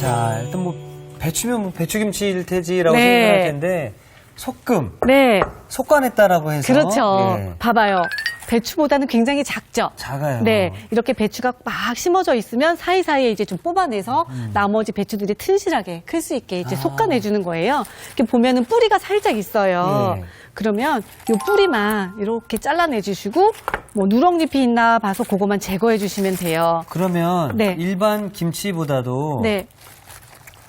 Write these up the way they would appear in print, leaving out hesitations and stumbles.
자, 일단 뭐 배추면 뭐 배추김치일 테지라고 네. 생각할 텐데 소금, 네, 속간했다라고 해서 그렇죠. 예, 봐봐요. 배추보다는 굉장히 작죠? 작아요. 네, 이렇게 배추가 막 심어져 있으면 사이사이에 이제 좀 뽑아내서 나머지 배추들이 튼실하게 클 수 있게 이제 솎아내주는 거예요. 이렇게 보면은 뿌리가 살짝 있어요. 예. 그러면 이 뿌리만 이렇게 잘라내주시고 뭐 누렁잎이 있나 봐서 그거만 제거해 주시면 돼요. 그러면 네. 일반 김치보다도 네,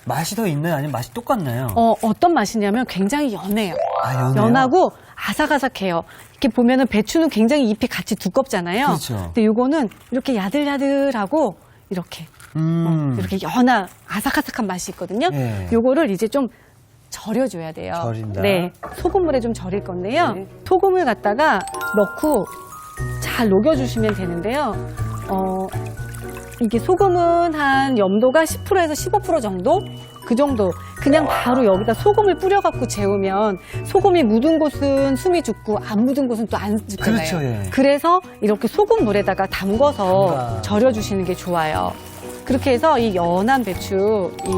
맛이 더 있나요? 아니면 맛이 똑같나요? 어떤 맛이냐면 굉장히 연해요. 아, 연해요? 연하고 아삭아삭해요. 이렇게 보면은 배추는 굉장히 잎이 같이 두껍잖아요. 그렇죠. 근데 요거는 이렇게 야들야들하고 이렇게 이렇게 연한 아삭아삭한 맛이 있거든요. 예. 요거를 이제 좀 절여줘야 돼요. 절인다. 네, 소금물에 좀 절일 건데요. 네. 소금을 갖다가 넣고 잘 녹여주시면 되는데요. 이게 소금은 한 염도가 10%에서 15% 정도? 그 정도. 그냥 바로 여기다 소금을 뿌려갖고 재우면 소금이 묻은 곳은 숨이 죽고 안 묻은 곳은 또 안 죽잖아요. 그렇죠, 예. 그래서 이렇게 소금물에다가 담궈서 담가. 절여주시는 게 좋아요. 그렇게 해서 이 연한 배추, 이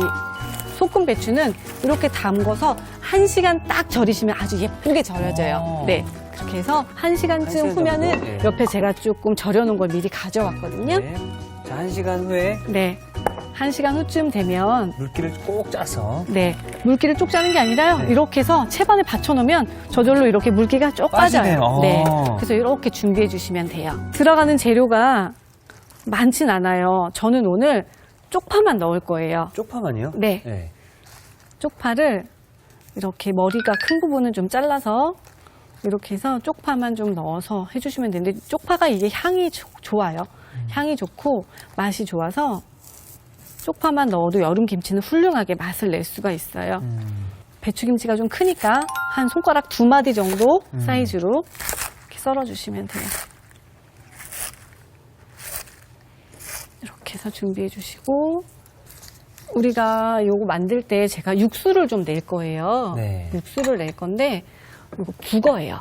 소금 배추는 이렇게 담궈서 1시간 딱 절이시면 아주 예쁘게 절여져요. 네. 그렇게 해서 1시간쯤 1시간 후면은 정도? 네. 옆에 제가 조금 절여놓은 걸 미리 가져왔거든요. 네. 자, 1시간 후에 네. 1시간 후쯤 되면 물기를 꼭 짜서 네, 물기를 쪽 짜는 게 아니라요. 네. 이렇게 해서 채반에 받쳐놓으면 저절로 이렇게 물기가 쪽 빠지네요. 빠져요. 네, 어. 그래서 이렇게 준비해 주시면 돼요. 들어가는 재료가 많진 않아요. 저는 오늘 쪽파만 넣을 거예요. 쪽파만이요? 네. 네. 쪽파를 이렇게 머리가 큰 부분은 좀 잘라서 이렇게 해서 쪽파만 좀 넣어서 해주시면 되는데 쪽파가 이게 향이 좋아요. 향이 좋고 맛이 좋아서 쪽파만 넣어도 여름 김치는 훌륭하게 맛을 낼 수가 있어요. 배추김치가 좀 크니까 한 손가락 2마디 정도 사이즈로 이렇게 썰어주시면 돼요. 이렇게 해서 준비해 주시고 우리가 요거 만들 때 제가 육수를 좀 낼 거예요. 네. 육수를 낼 건데 이거 북어예요.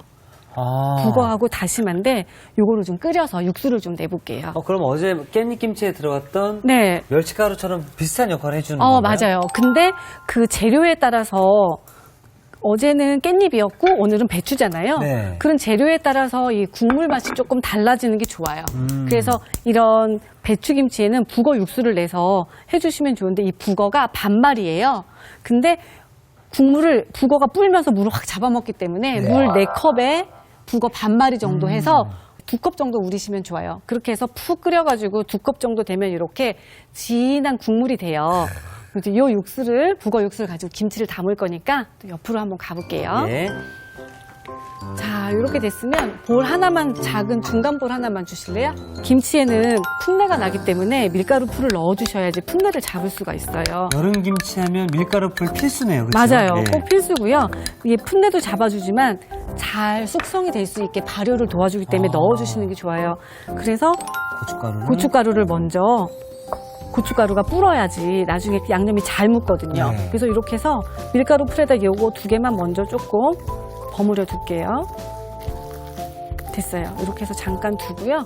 아. 북어하고 다시마인데 요거를 좀 끓여서 육수를 좀 내볼게요. 그럼 어제 깻잎김치에 들어갔던 네. 멸치가루처럼 비슷한 역할을 해주는 건가요? 맞아요. 근데 그 재료에 따라서 어제는 깻잎이었고 오늘은 배추잖아요. 네. 그런 재료에 따라서 이 국물 맛이 조금 달라지는 게 좋아요. 그래서 이런 배추김치에는 북어 육수를 내서 해주시면 좋은데 이 북어가 반말이에요. 근데 국물을 북어가 불면서 물을 확 잡아먹기 때문에 물 4컵에 북어 반마리 정도 해서 2컵 정도 우리시면 좋아요. 그렇게 해서 푹 끓여가지고 2컵 정도 되면 이렇게 진한 국물이 돼요. 이제 이 육수를 북어 육수를 가지고 김치를 담을 거니까 또 옆으로 한번 가볼게요. 네. 자, 이렇게 됐으면 볼 하나만 작은 중간 볼 하나만 주실래요? 김치에는 풋내가 나기 때문에 밀가루 풀을 넣어주셔야지 풋내를 잡을 수가 있어요. 여름 김치하면 밀가루풀 필수네요. 그렇죠? 맞아요. 네. 꼭 필수고요. 이게 풋내도 잡아주지만 잘 숙성이 될 수 있게 발효를 도와주기 때문에 넣어주시는 게 좋아요. 그래서 고춧가루를 먼저 고춧가루가 불어야지 나중에 양념이 잘 묻거든요. 네. 그래서 이렇게 해서 밀가루 풀에다 요거 2개만 먼저 조금 버무려 둘게요. 됐어요. 이렇게 해서 잠깐 두고요.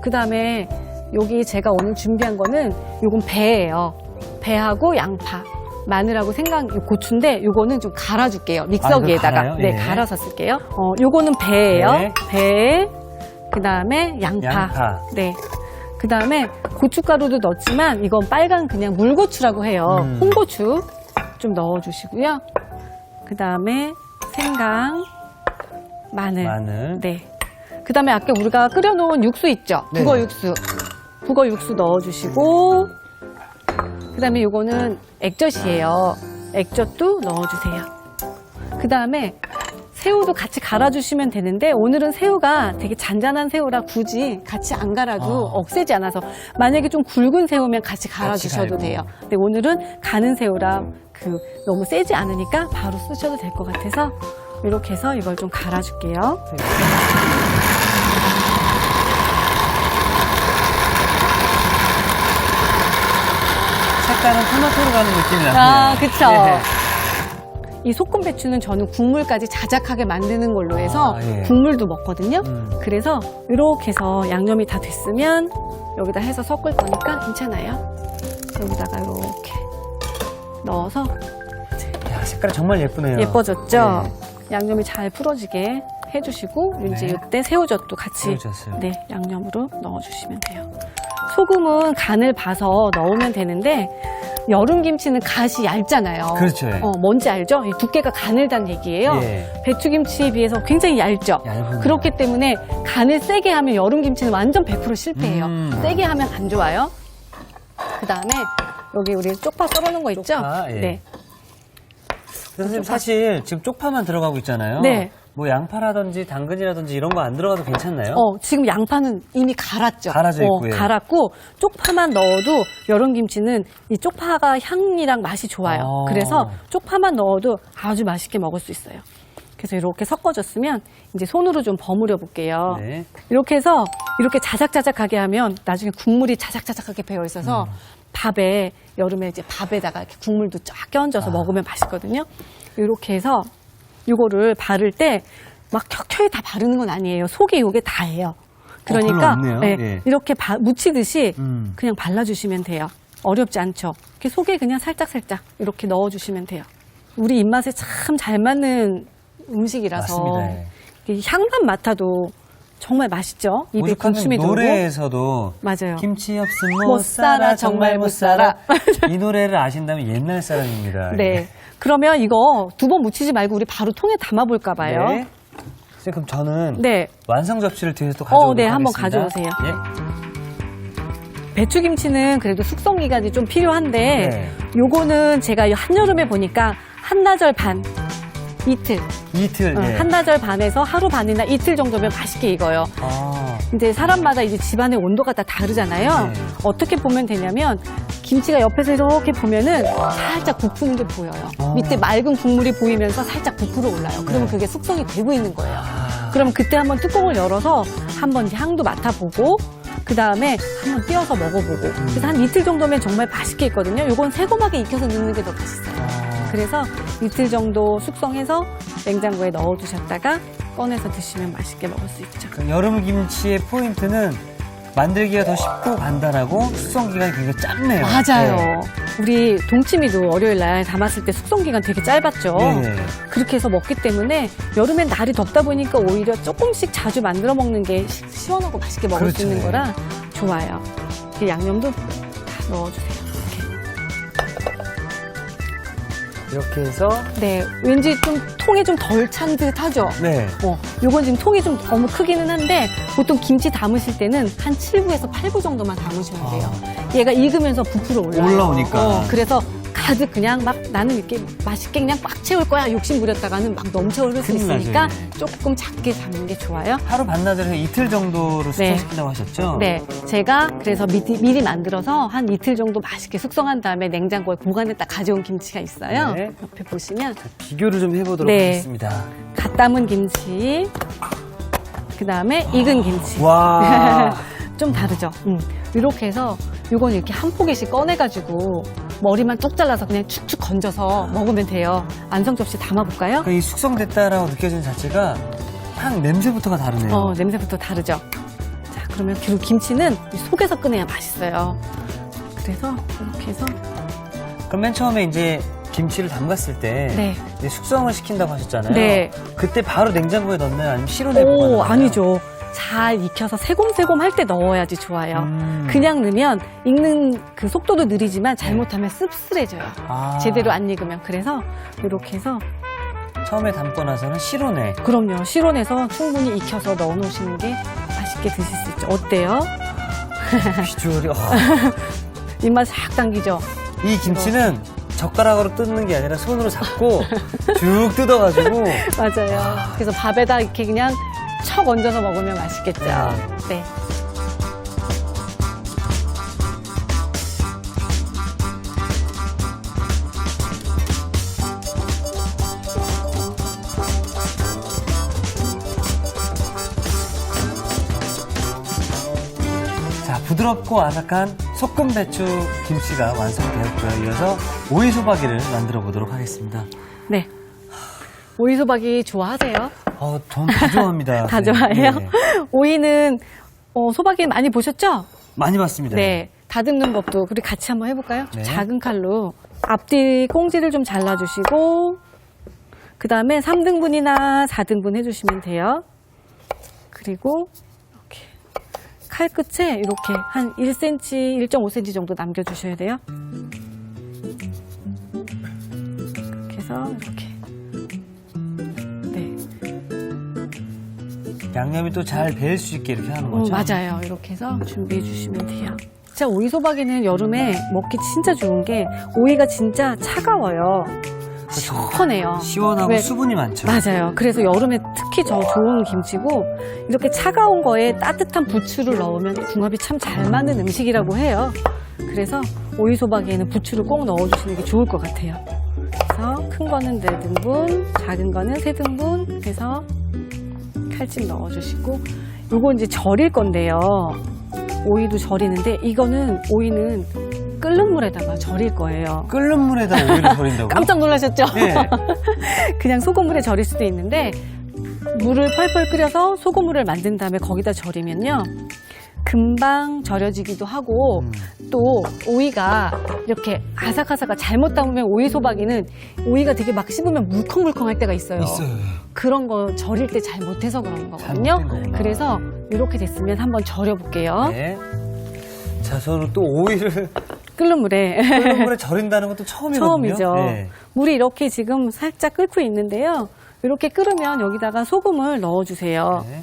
그 다음에 여기 제가 오늘 준비한 거는 요건 배예요. 배하고 양파. 마늘하고 생강, 고추인데 요거는 좀 갈아줄게요. 믹서기에다가. 갈아요? 네, 예. 갈아서 쓸게요. 요거는 배예요. 네. 배. 그 다음에 양파. 네. 그 다음에 고춧가루도 넣었지만 이건 빨간 그냥 물고추라고 해요. 홍고추 좀 넣어주시고요. 그 다음에 생강, 마늘. 네. 그 다음에 아까 우리가 끓여놓은 육수 있죠? 네. 북어 육수. 북어 육수 넣어주시고, 그 다음에 요거는 액젓이에요. 액젓도 넣어주세요. 그 다음에 새우도 같이 갈아주시면 되는데 오늘은 새우가 되게 잔잔한 새우라 굳이 같이 안 갈아도 억세지 않아서 만약에 좀 굵은 새우면 같이 갈아주셔도 돼요. 근데 오늘은 가는 새우라 너무 세지 않으니까 바로 쓰셔도 될 것 같아서 이렇게 해서 이걸 좀 갈아줄게요. 색깔은 토마토로 가는 느낌이 나네요. 그쵸. 예. 이 소금배추는 저는 국물까지 자작하게 만드는 걸로 해서 예. 국물도 먹거든요. 그래서 이렇게 해서 양념이 다 됐으면 여기다 해서 섞을 거니까 괜찮아요. 여기다가 이렇게 넣어서 야, 색깔이 정말 예쁘네요. 예뻐졌죠? 네. 양념이 잘 풀어지게 해주시고 이제 네. 이때 새우젓도 같이 새우젓을. 네, 양념으로 넣어주시면 돼요. 소금은 간을 봐서 넣으면 되는데 여름 김치는 갓이 얇잖아요. 그렇죠. 예. 뭔지 알죠? 이 두께가 가늘다는 얘기예요. 예. 배추김치에 비해서 굉장히 얇죠. 얇은 그렇기 때문에 간을 세게 하면 여름 김치는 완전 100% 실패해요. 세게 하면 안 좋아요. 그 다음에 여기 우리 쪽파 썰어놓은 거 있죠? 쪽파, 예. 네. 선생님 사실 지금 쪽파만 들어가고 있잖아요. 네. 뭐 양파라든지 당근이라든지 이런 거 안 들어가도 괜찮나요? 지금 양파는 이미 갈았죠. 갈아져 있고요. 갈았고 쪽파만 넣어도 여름 김치는 이 쪽파가 향이랑 맛이 좋아요. 아. 그래서 쪽파만 넣어도 아주 맛있게 먹을 수 있어요. 그래서 이렇게 섞어줬으면 이제 손으로 좀 버무려 볼게요. 네. 이렇게 해서 이렇게 자작자작하게 하면 나중에 국물이 자작자작하게 배어 있어서 밥에 여름에 이제 밥에다가 이렇게 국물도 쫙 껴얹어서 먹으면 맛있거든요. 이렇게 해서 이거를 바를 때 막 켜켜이 다 바르는 건 아니에요. 속에 이게 다예요. 별로 그러니까 없네요. 네, 예. 이렇게 묻히듯이 그냥 발라주시면 돼요. 어렵지 않죠. 이렇게 속에 그냥 살짝살짝 이렇게 넣어주시면 돼요. 우리 입맛에 참 잘 맞는 음식이라서 맞습니다. 예. 이게 향만 맡아도 정말 맛있죠. 입에 오죽하면 군침이 돌고. 노래에서도 맞아요. 김치 없으면 못 살아, 정말 못 살아. 이 노래를 아신다면 옛날 사람입니다. 네. 그러면 이거 두 번 묻히지 말고 우리 바로 통에 담아볼까 봐요. 네. 선생님, 그럼 저는 네. 완성 접시를 뒤에서 또 가져오도록 네, 한번 하겠습니다. 가져오세요. 예. 배추김치는 그래도 숙성 기간이 좀 필요한데 네. 요거는 제가 한여름에 보니까 한나절 반, 이틀. 이틀. 예. 한나절 반에서 하루 반이나 이틀 정도면 맛있게 익어요. 아, 이제 사람마다 이제 집안의 온도가 다 다르잖아요. 네. 어떻게 보면 되냐면 김치가 옆에서 이렇게 보면은 살짝 부푸는 게 보여요. 밑에 맑은 국물이 보이면서 살짝 부풀어 올라요. 그러면 네. 그게 숙성이 되고 있는 거예요. 그럼 그때 한번 뚜껑을 열어서 한번 이제 향도 맡아보고 그 다음에 한번 띄어서 먹어보고 그래서 한 이틀 정도면 정말 맛있게 익거든요. 요건 새고맣게 익혀서 넣는 게 더 맛있어요. 그래서 이틀 정도 숙성해서 냉장고에 넣어두셨다가 꺼내서 드시면 맛있게 먹을 수 있죠. 그럼 여름 김치의 포인트는 만들기가 더 쉽고 간단하고 숙성 기간이 굉장히 짧네요. 맞아요. 네. 우리 동치미도 월요일 날 담았을 때 숙성 기간 되게 짧았죠. 네. 그렇게 해서 먹기 때문에 여름엔 날이 덥다 보니까 오히려 조금씩 자주 만들어 먹는 게 시원하고 맛있게 먹을 그렇죠. 수 있는 거라 좋아요. 이 양념도 다 넣어주세요. 이렇게 해서 네, 왠지 좀 통이 좀 덜 찬 듯 하죠? 네. 요건 지금 통이 좀 너무 크기는 한데 보통 김치 담으실 때는 한 7부에서 8부 정도만 담으시면 돼요. 얘가 익으면서 부풀어 올라오니까. 그래서 가득 그냥 막 나는 이렇게 맛있게 그냥 꽉 채울 거야 욕심 부렸다가는 막 넘쳐 흐를 수 큰일 있으니까 나죠, 조금 작게 담는 게 좋아요. 하루 반나절에서 이틀 정도로 숙성시킨다고 하셨죠? 네, 제가 그래서 미리 만들어서 한 이틀 정도 맛있게 숙성한 다음에 냉장고에 보관했다 가져온 김치가 있어요. 네. 옆에 보시면 비교를 좀 해보도록 네. 하겠습니다. 갓 담은 김치, 그 다음에 익은 김치. 와. 좀 다르죠. 이렇게 해서 이건 이렇게 한 포기씩 꺼내가지고 머리만 뚝 잘라서 그냥 축축 건져서 먹으면 돼요. 완성 접시 담아볼까요? 그러니까 이 숙성됐다라고 느껴지는 자체가 향 냄새부터가 다르네요. 냄새부터 다르죠. 자, 그러면 그리고 김치는 이 속에서 꺼내야 맛있어요. 그래서 이렇게 해서 그럼 맨 처음에 이제 김치를 담갔을 때 네. 이제 숙성을 시킨다고 하셨잖아요. 네. 그때 바로 냉장고에 넣나요? 아니면 실온에 보관하나요? 아니죠. 잘 익혀서 새곰새곰 할 때 넣어야지 좋아요. 그냥 넣으면 익는 그 속도도 느리지만 잘못하면 씁쓸해져요. 아. 제대로 안 익으면. 그래서 이렇게 해서 처음에 담고 나서는 실온에. 그럼요. 실온에서 충분히 익혀서 넣어놓으시는 게 맛있게 드실 수 있죠. 어때요? 비주얼이. 입맛 싹 당기죠? 이 김치는 젓가락으로 뜯는 게 아니라 손으로 잡고 쭉 뜯어가지고. 맞아요. 그래서 밥에다 이렇게 그냥 척 얹어서 먹으면 맛있겠죠. 네. 자, 부드럽고 아삭한 소금 배추 김치가 완성되었고요. 이어서 오이 소박이를 만들어 보도록 하겠습니다. 네. 오이소박이 좋아하세요? 전 다 좋아합니다. 다 좋아해요? 네. 오이는 소박이 많이 보셨죠? 많이 봤습니다. 네. 다듬는 법도 우리 같이 한번 해볼까요? 네. 작은 칼로 앞뒤 꽁지를 좀 잘라주시고 그 다음에 3등분이나 4등분 해주시면 돼요. 그리고 이렇게 칼 끝에 이렇게 한 1cm, 1.5cm 정도 남겨주셔야 돼요. 이렇게 해서 이렇게. 네. 양념이 또 잘 배일 수 있게 이렇게 하는 거죠? 맞아요. 이렇게 해서 준비해 주시면 돼요. 진짜 오이소박이는 여름에 먹기 진짜 좋은 게 오이가 진짜 차가워요. 시원해요. 시원하고 왜? 수분이 많죠? 맞아요. 그래서 여름에 특히 더 좋은 김치고 이렇게 차가운 거에 따뜻한 부추를 넣으면 궁합이 참 잘 맞는 음식이라고 해요. 그래서 오이소박이에는 부추를 꼭 넣어주시는 게 좋을 것 같아요. 그래서 큰 거는 4등분, 작은 거는 3등분 해서 칼집 넣어주시고 요거 이제 절일 건데요. 오이도 절이는데 이거는 오이는 끓는 물에다가 절일 거예요. 끓는 물에다 오이를 절인다고요? 깜짝 놀라셨죠? 네. 그냥 소금물에 절일 수도 있는데 물을 펄펄 끓여서 소금물을 만든 다음에 거기다 절이면요 금방 절여지기도 하고 또 오이가 이렇게 아삭아삭하고 잘못 담으면 오이 소박이는 오이가 되게 막 씹으면 물컹물컹할 때가 있어요. 있어요. 그런 거 절일 때 잘 못해서 그런 거거든요. 잘못된 거구나. 그래서 이렇게 됐으면 한번 절여볼게요. 네. 자, 저는 또 오이를 끓는 물에. 끓는 물에 절인다는 것도 처음이거든요. 처음이죠. 네. 물이 이렇게 지금 살짝 끓고 있는데요. 이렇게 끓으면 여기다가 소금을 넣어주세요. 네.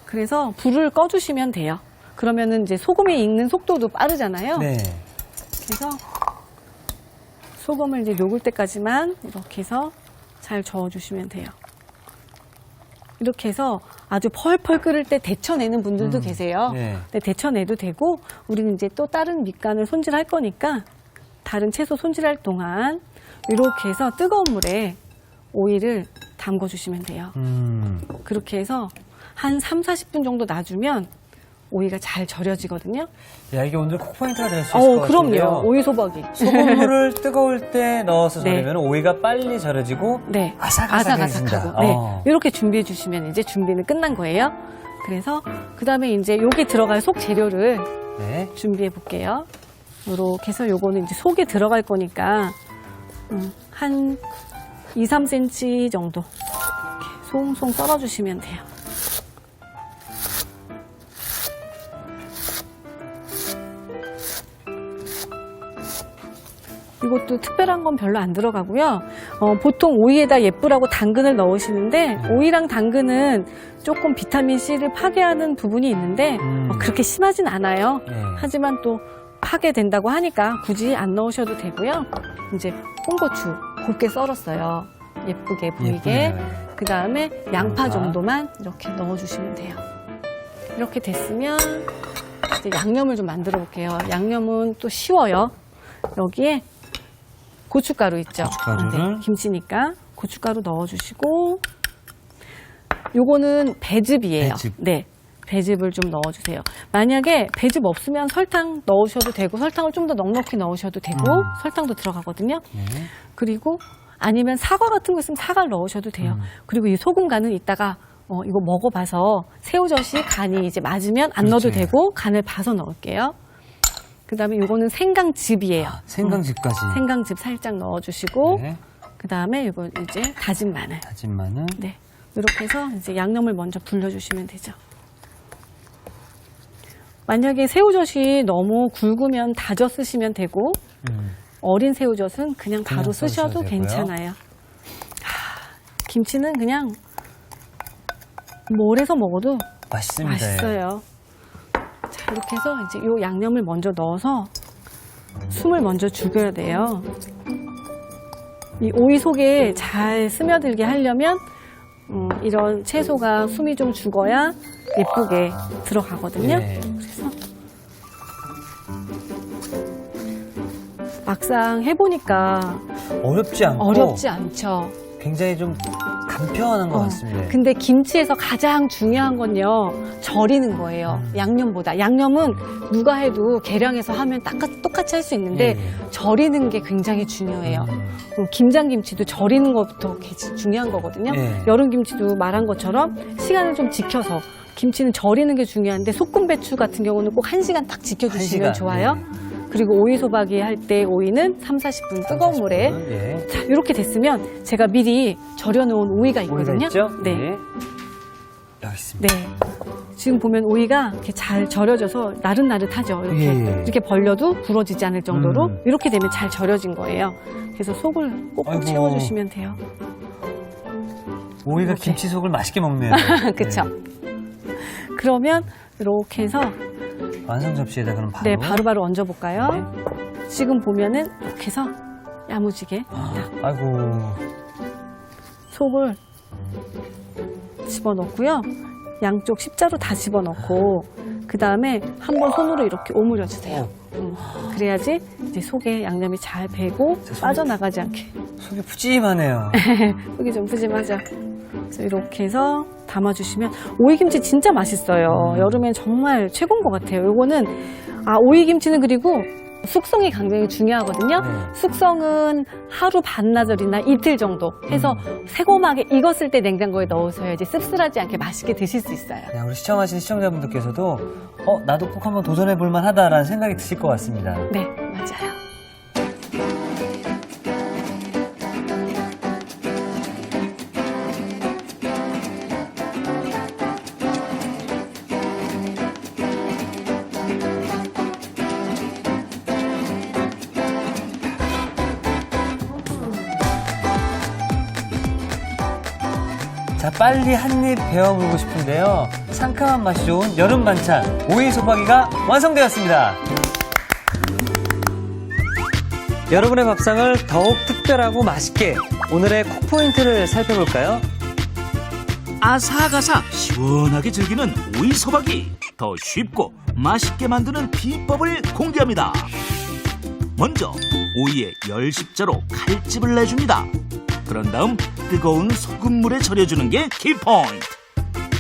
그래서 불을 꺼주시면 돼요. 그러면은 이제 소금이 익는 속도도 빠르잖아요. 네. 그래서 소금을 이제 녹을 때까지만 이렇게 해서 잘 저어주시면 돼요. 이렇게 해서 아주 펄펄 끓을 때 데쳐내는 분들도 계세요. 네. 근데 데쳐내도 되고 우리는 이제 또 다른 밑간을 손질할 거니까 다른 채소 손질할 동안 이렇게 해서 뜨거운 물에 오이를 담궈주시면 돼요. 그렇게 해서 한 3, 40분 정도 놔주면 오이가 잘 절여지거든요. 야, 이게 오늘 콕포인트가 될 수 있을 것 같은데요. 그럼요. 오이 소박이. 소금물을 뜨거울 때 넣어서 네. 절이면 오이가 빨리 절여지고 네. 아삭아삭해진다. 아삭아삭하고. 네. 이렇게 준비해 주시면 이제 준비는 끝난 거예요. 그래서 그 다음에 이제 여기 들어갈 속 재료를 네. 준비해 볼게요. 이렇게 해서 요거는 이제 속에 들어갈 거니까 한 2, 3cm 정도 이렇게 송송 썰어 주시면 돼요. 이것도 특별한 건 별로 안 들어가고요. 보통 오이에다 예쁘라고 당근을 넣으시는데 오이랑 당근은 조금 비타민C를 파괴하는 부분이 있는데 그렇게 심하진 않아요. 네. 하지만 또 파괴된다고 하니까 굳이 안 넣으셔도 되고요. 이제 홍고추 곱게 썰었어요. 예쁘게 보이게. 예쁘네요. 그 다음에 양파 양파. 정도만 이렇게 넣어주시면 돼요. 이렇게 됐으면 이제 양념을 좀 만들어 볼게요. 양념은 또 쉬워요. 여기에 고춧가루 있죠. 고춧가루를. 네, 김치니까 고춧가루 넣어주시고 요거는 배즙이에요. 배즙. 네, 배즙을 좀 넣어주세요. 만약에 배즙 없으면 설탕 넣으셔도 되고 설탕을 좀 더 넉넉히 넣으셔도 되고 설탕도 들어가거든요. 네. 그리고 아니면 사과 같은 거 있으면 사과를 넣으셔도 돼요. 그리고 이 소금 간은 이따가 이거 먹어봐서 새우젓이 간이 이제 맞으면 안 넣어도 그렇죠. 되고 간을 봐서 넣을게요. 그 다음에 이거는 생강즙이에요. 생강즙까지. 생강즙 살짝 넣어주시고, 네. 그 다음에 이거 이제 다진 마늘. 다진 마늘. 네. 이렇게 해서 이제 양념을 먼저 불려주시면 되죠. 만약에 새우젓이 너무 굵으면 다져 쓰시면 되고, 어린 새우젓은 그냥 바로 그냥 쓰셔도 써주셔도 되고요. 괜찮아요. 김치는 그냥 뭘 해서 먹어도 맛있습니다. 맛있어요. 자, 이렇게 해서 이제 이 양념을 먼저 넣어서 숨을 먼저 죽여야 돼요. 이 오이 속에 잘 스며들게 하려면 이런 채소가 숨이 좀 죽어야 예쁘게 들어가거든요. 네. 그래서 막상 해보니까 어렵지 않고 어렵지 않죠. 굉장히 좀 간편한 것 같습니다. 근데 김치에서 가장 중요한 건요, 절이는 거예요. 양념보다. 양념은 누가 해도 계량해서 하면 똑같이 할 수 있는데, 예. 절이는 게 굉장히 중요해요. 김장김치도 절이는 것부터 중요한 거거든요. 예. 여름김치도 말한 것처럼 시간을 좀 지켜서, 김치는 절이는 게 중요한데, 소금배추 같은 경우는 꼭 1시간 딱 지켜주시면 1시간, 좋아요. 그리고 오이 소박이 할 때 오이는 3-40분 뜨거운 물에 예. 자, 이렇게 됐으면 제가 미리 절여놓은 오이가 있거든요. 오이가 있죠? 네. 여기 있습니다. 네. 지금 보면 오이가 이렇게 잘 절여져서 나릇나릇하죠. 이렇게 예. 이렇게 벌려도 부러지지 않을 정도로 이렇게 되면 잘 절여진 거예요. 그래서 속을 꼭꼭 아이고. 채워주시면 돼요. 오이가 이렇게. 김치 속을 맛있게 먹네요. 그쵸? 그러면 이렇게 해서 완성 접시에다 그럼 바로. 네, 바로바로 얹어볼까요? 지금 보면은 이렇게 해서 야무지게 아이고. 속을 집어넣고요. 양쪽 십자로 다 집어넣고 그 다음에 한번 손으로 이렇게 오므려 주세요. 그래야지 이제 속에 양념이 잘 배고 빠져나가지 않게. 속이 푸짐하네요. 속이 좀 푸짐하죠. 그래서 이렇게 해서 담아주시면 오이김치 진짜 맛있어요. 여름엔 정말 최고인 것 같아요. 요거는 오이김치는 그리고 숙성이 굉장히 중요하거든요. 네. 숙성은 하루 반나절이나 이틀 정도 해서 새콤하게 익었을 때 냉장고에 넣으셔야지 씁쓸하지 않게 맛있게 드실 수 있어요. 야, 우리 시청하시는 시청자분들께서도 나도 꼭 한번 도전해 볼 만하다라는 생각이 드실 것 같습니다. 네, 맞아요. 자, 빨리 한 입 베어보고 싶은데요. 상큼한 맛이 좋은 여름 반찬 오이 소박이가 완성되었습니다. 여러분의 밥상을 더욱 특별하고 맛있게 오늘의 콕 포인트를 살펴볼까요? 아삭아삭 시원하게 즐기는 오이 소박이 더 쉽고 맛있게 만드는 비법을 공개합니다. 먼저 오이에 열십자로 칼집을 내줍니다. 그런 다음 뜨거운 소금물에 절여주는 게 키포인트.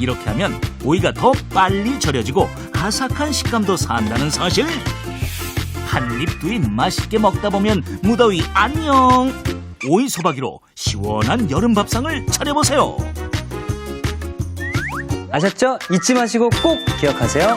이렇게 하면 오이가 더 빨리 절여지고 아삭한 식감도 산다는 사실. 한 입 두 입 맛있게 먹다 보면 무더위 안녕. 오이 소박이로 시원한 여름 밥상을 차려보세요. 아셨죠? 잊지 마시고 꼭 기억하세요.